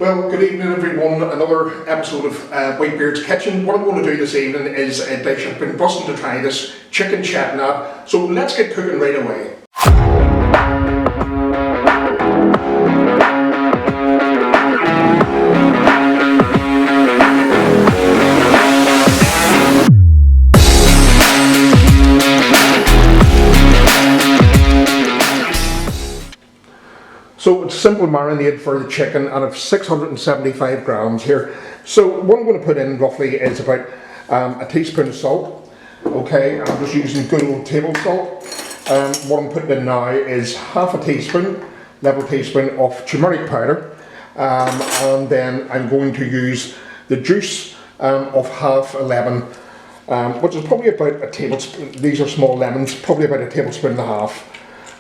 Well, good evening everyone, another episode of Whitebeard's Kitchen. What I'm going to do this evening is a dish I've been busting to try, this chicken chettinad. So let's get cooking right away. So it's a simple marinade for the chicken, and I've 675 grams here. So what I'm going to put in roughly is about a teaspoon of salt. Okay, I'm just using good old table salt. What I'm putting in now is half a teaspoon, level teaspoon of turmeric powder, and then I'm going to use the juice of half a lemon, which is probably about a tablespoon. These are small lemons, probably about a tablespoon and a half.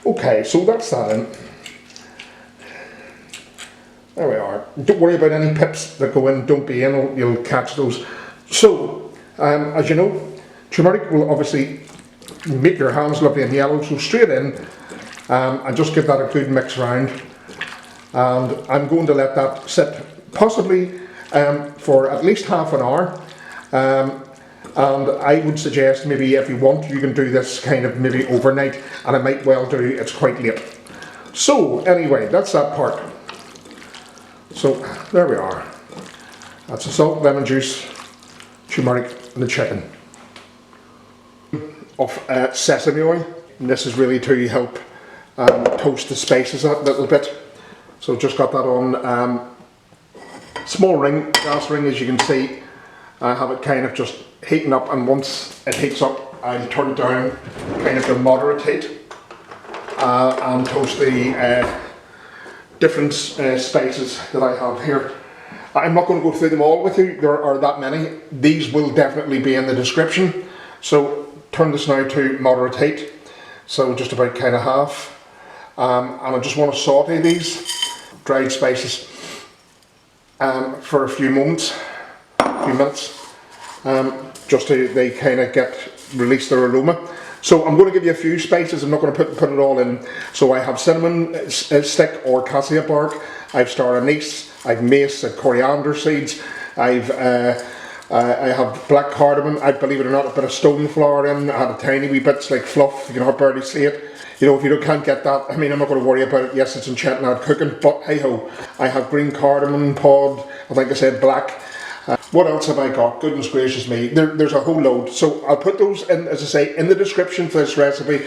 Okay, so that's that in. There we are. Don't worry about any pips that go in, don't be in, you'll catch those. So, as you know, turmeric will obviously make your hands lovely and yellow, so straight in, and just give that a good mix round. And I'm going to let that sit possibly for at least half an hour. And I would suggest maybe if you want, you can do this kind of maybe overnight, and I might well do, it's quite late. So, anyway, that's that part. So there we are. That's the salt, lemon juice, turmeric, and the chicken. Of sesame oil. And this is really to help toast the spices a little bit. So just got that on small ring, gas ring, as you can see. I have it kind of just heating up, and once it heats up, I'll turn it down kind of to moderate heat and toast the different spices that I have here. I'm not going to go through them all with you, there are that many. These will definitely be in the description. So turn this now to moderate heat, so just about kind of half. And I just want to saute these dried spices for a few minutes, just to they kind of release their aroma. So I'm going to give you a few spices, I'm not going to put it all in. So I have cinnamon stick or cassia bark, I have Star Anise, I have mace, I have Coriander Seeds, I have Black Cardamom, I believe it or not, a bit of stone flour in, I had a tiny wee bits like fluff, you can not barely see it. You know, if you can't get that, I mean, I'm not going to worry about it. Yes, it's in Chettinad cooking, but hey ho. I have Green Cardamom pod, I think I said black. What else have I got? Goodness gracious me, there's a whole load. So I'll put those in, as I say, in the description for this recipe.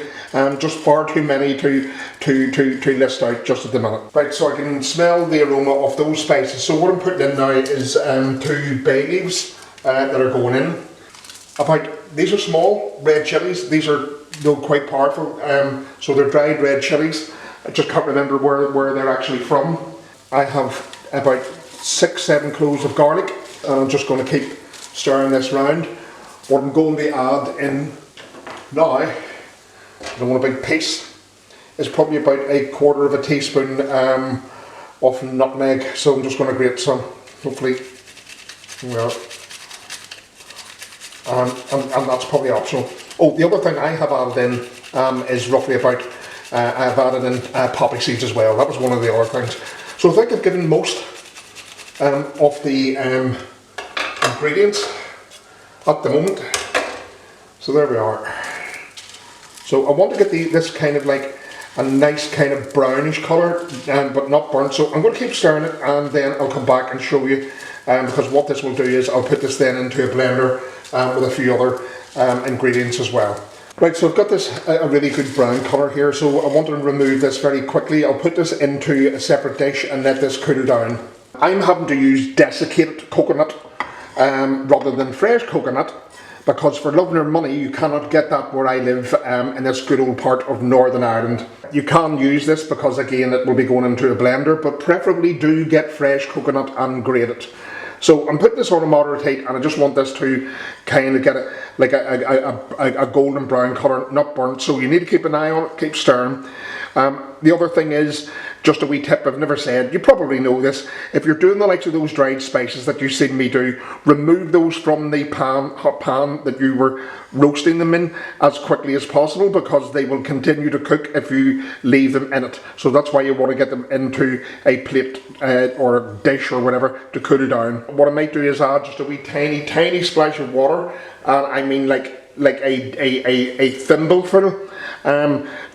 Just far too many to list out just at the minute. Right, so I can smell the aroma of those spices. So what I'm putting in now is 2 bay leaves that are going in. These are small red chillies. These are quite powerful. So they're dried red chillies. I just can't remember where they're actually from. I have about 6-7 cloves of garlic. And I'm just going to keep stirring this round. What I'm going to add in now, I don't want a big piece, is probably about 1/4 teaspoon of nutmeg. So I'm just going to grate some, hopefully. Well, and that's probably optional. Oh, the other thing I have added in is roughly about, I've added in poppy seeds as well. That was one of the other things. So I think I've given most of the ingredients at the moment. So there we are. So I want to get this kind of like a nice kind of brownish colour, but not burnt. So I'm going to keep stirring it, and then I'll come back and show you, because what this will do is I'll put this then into a blender with a few other ingredients as well. Right, so I've got this a really good brown colour here, so I want to remove this very quickly. I'll put this into a separate dish and let this cool down. I'm having to use desiccated coconut rather than fresh coconut, because for love nor money you cannot get that where I live in this good old part of Northern Ireland. You can use this because again it will be going into a blender, but preferably do get fresh coconut and grate it. So I'm putting this on a moderate heat, and I just want this to kind of get a golden brown colour, not burnt, so you need to keep an eye on it, keep stirring. The other thing is just a wee tip I've never said, you probably know this, if you're doing the likes of those dried spices that you've seen me do, remove those from the hot pan that you were roasting them in as quickly as possible, because they will continue to cook if you leave them in it. So that's why you want to get them into a plate or a dish or whatever to cool down. What I might do is add just a wee tiny splash of water, and I mean like a thimbleful,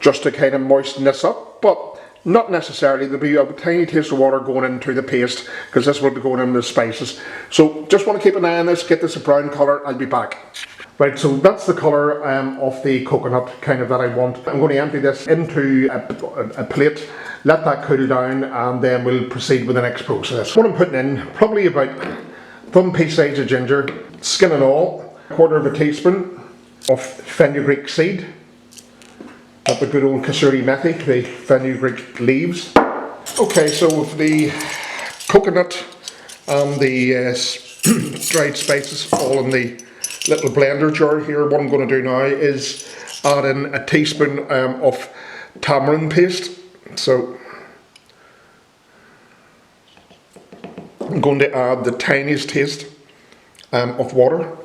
just to kind of moisten this up, but not necessarily. There'll be a tiny taste of water going into the paste, because this will be going into the spices. So just want to keep an eye on this, get this a brown colour. I'll be back. Right, so that's the colour of the coconut kind of that I want. I'm going to empty this into a plate, let that cool down, and then we'll proceed with the next process. What I'm putting in, probably about thumb pea size of ginger, skin and all, 1/4 of a teaspoon of fenugreek seed, not the good old kasuri methi, the fenugreek leaves. Okay, so with the coconut and the dried spices all in the little blender jar here, what I'm going to do now is add in a teaspoon of tamarind paste. So I'm going to add the tiniest taste of water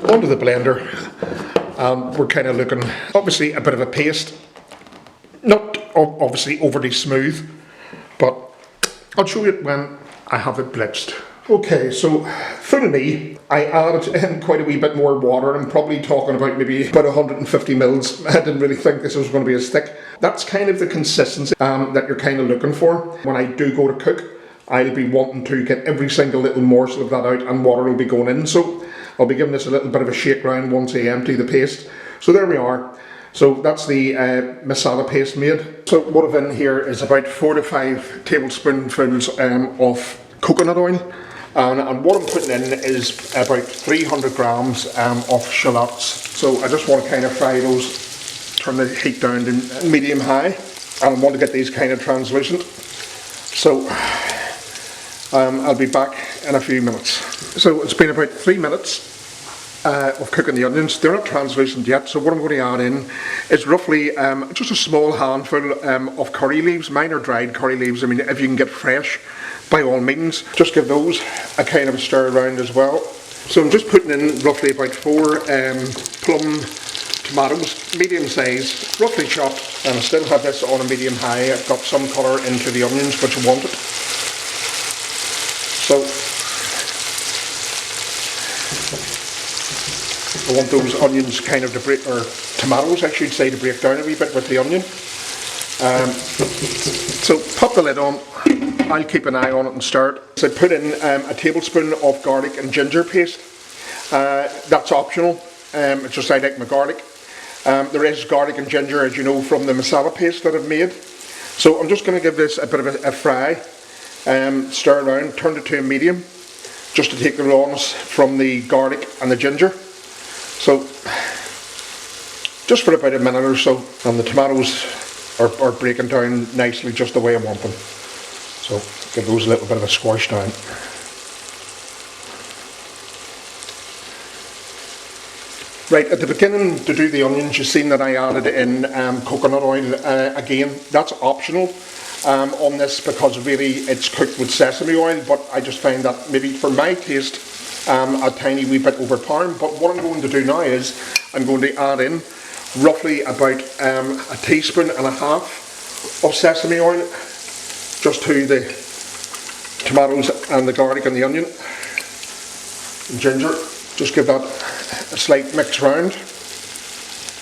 onto the blender. We're kind of looking, obviously, a bit of a paste, not obviously overly smooth, but I'll show you it when I have it blitzed. Okay, so for me, I added in quite a wee bit more water. I'm probably talking about maybe about 150 mils. I didn't really think this was going to be as thick. That's kind of the consistency that you're kind of looking for. When I do go to cook, I'll be wanting to get every single little morsel of that out, and water will be going in. So I'll be giving this a little bit of a shake round once I empty the paste. So there we are. So that's the masala paste made. So what I've in here is about 4 to 5 tablespoonfuls of coconut oil. And what I'm putting in is about 300 grams of shallots. So I just want to kind of fry those, turn the heat down to medium high, and I want to get these kind of translucent. So I'll be back in a few minutes. So it's been about 3 minutes of cooking the onions. They're not translucent yet, so what I'm going to add in is roughly just a small handful of curry leaves. Mine are dried curry leaves. I mean, if you can get fresh, by all means, just give those a kind of a stir around as well. So I'm just putting in roughly about 4 plum tomatoes, medium size, roughly chopped, and I still have this on a medium high. I've got some colour into the onions, which I wanted. So I want those onions kind of to break, or tomatoes I should say, to break down a wee bit with the onion. So pop the lid on. I'll keep an eye on it and stir it. So I put in a tablespoon of garlic and ginger paste. That's optional. It's just I like my garlic. There is garlic and ginger, as you know, from the masala paste that I've made. So I'm just going to give this a bit of a fry. Stir around, turn it to a medium, just to take the rawness from the garlic and the ginger. So just for about a minute or so, and the tomatoes are breaking down nicely just the way I want them. So give those a little bit of a squash down. Right, at the beginning to do the onions, you've seen that I added in coconut oil. Again, that's optional on this, because really it's cooked with sesame oil, but I just find that maybe for my taste a tiny wee bit overpowering. But what I'm going to do now is I'm going to add in roughly about a teaspoon and a half of sesame oil, just to the tomatoes and the garlic and the onion and ginger. Just give that a slight mix round.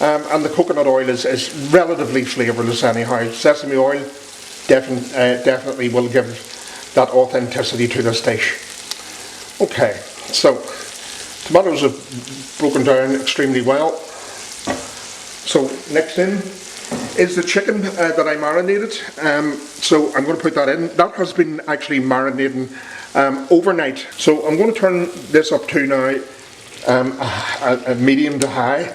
And the coconut oil is relatively flavourless anyhow. Sesame oil definitely will give that authenticity to this dish. Okay, so tomatoes have broken down extremely well. So next in is the chicken that I marinated. So I'm going to put that in. That has been actually marinating overnight. So I'm going to turn this up to now a medium to high,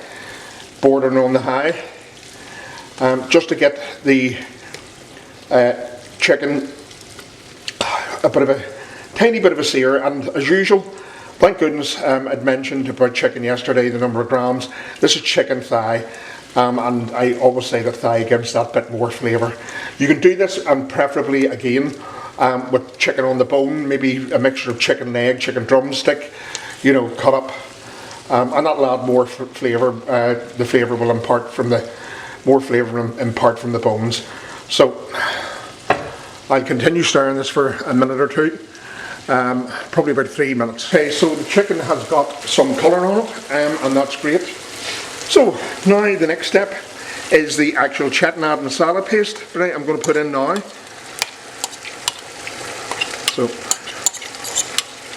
bordering on the high, just to get the chicken a bit of a tiny bit of a sear. And as usual, thank goodness I'd mentioned about chicken yesterday, the number of grams. This is chicken thigh. and I always say that thigh gives that bit more flavour. You can do this, and preferably again with chicken on the bone, maybe a mixture of chicken leg, chicken drumstick, you know, cut up, and that'll add more flavour. The flavour will impart from the from the bones. So I'll continue stirring this for a minute or two, probably about 3 minutes. Okay, so the chicken has got some colour on it, and that's great. So now the next step is the actual Chettinad masala paste. Right, I'm going to put in now. So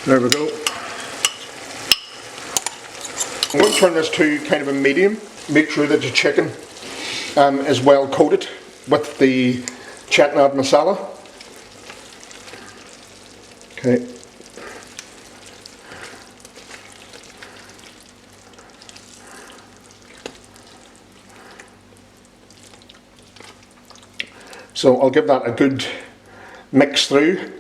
there we go. I'm going to turn this to kind of a medium. Make sure that the chicken is well coated with the Chettinad masala. Okay. So I'll give that a good mix through,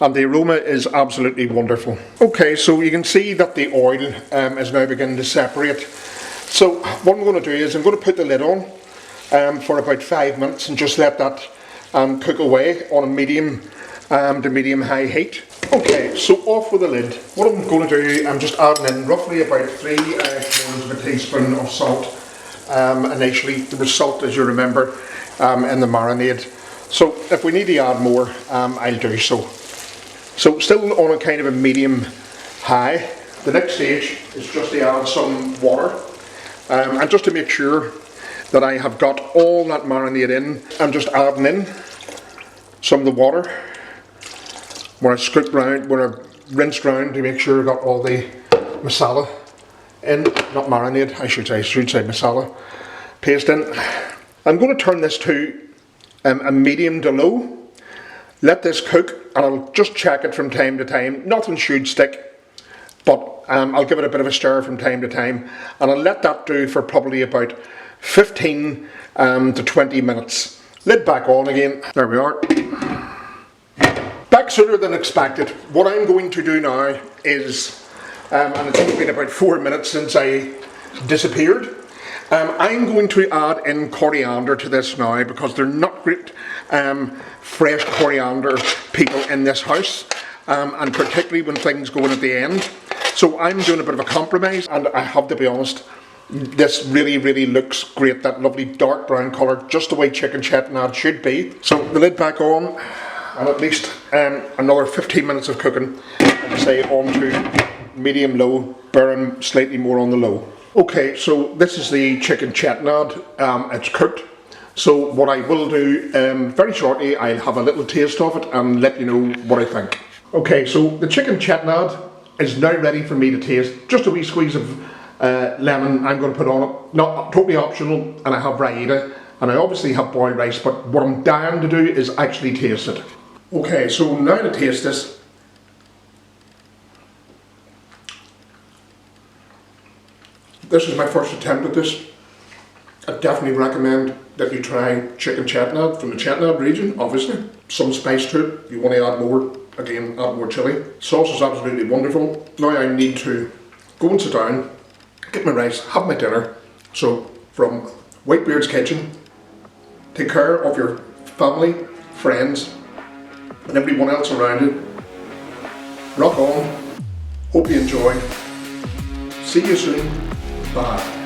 and the aroma is absolutely wonderful. Okay, so you can see that the oil is now beginning to separate. So what I'm going to do is I'm going to put the lid on for about 5 minutes and just let that cook away on a medium to medium high heat. Okay, so off with the lid. What I'm going to do, I'm just adding in roughly about 3/4 of a teaspoon of salt. Initially there was salt, as you remember, in the marinade. So if we need to add more, I'll do so. So still on a kind of a medium high. The next stage is just to add some water, and just to make sure that I have got all that marinade in, I'm just adding in some of the water when I scooped round, when I rinsed round, to make sure I got all the masala in, not marinade, I should say masala paste in. I'm going to turn this to a medium to low. Let this cook, and I'll just check it from time to time. Nothing should stick, but I'll give it a bit of a stir from time to time, and I'll let that do for probably about 15 to 20 minutes. Lid back on again. There we are. Back sooner than expected. What I'm going to do now is, and it's only been about 4 minutes since I disappeared, I'm going to add in coriander to this now, because they're not great fresh coriander people in this house, and particularly when things go in at the end. So I'm doing a bit of a compromise, and I have to be honest, this really looks great. That lovely dark brown colour, just the way chicken Chettinad should be. So the lid back on, and at least another 15 minutes of cooking, and say on to medium low, bearing slightly more on the low. Okay, so this is the chicken Chettinad. It's cooked. So what I will do very shortly, I'll have a little taste of it and let you know what I think. Okay, so the chicken Chettinad is now ready for me to taste. Just a wee squeeze of lemon I'm going to put on it. Not totally optional, and I have raita, and I obviously have boiled rice, but what I'm dying to do is actually taste it. Okay, so now to taste this. This is my first attempt at this. I definitely recommend that you try chicken Chettinad from the Chettinad region, obviously. Some spice to it. You want to add more, again, add more chilli. Sauce is absolutely wonderful. Now I need to go and sit down, get my rice, have my dinner. So from Whitebeard's Kitchen, take care of your family, friends, and everyone else around you. Rock on. Hope you enjoyed. See you soon. Bye.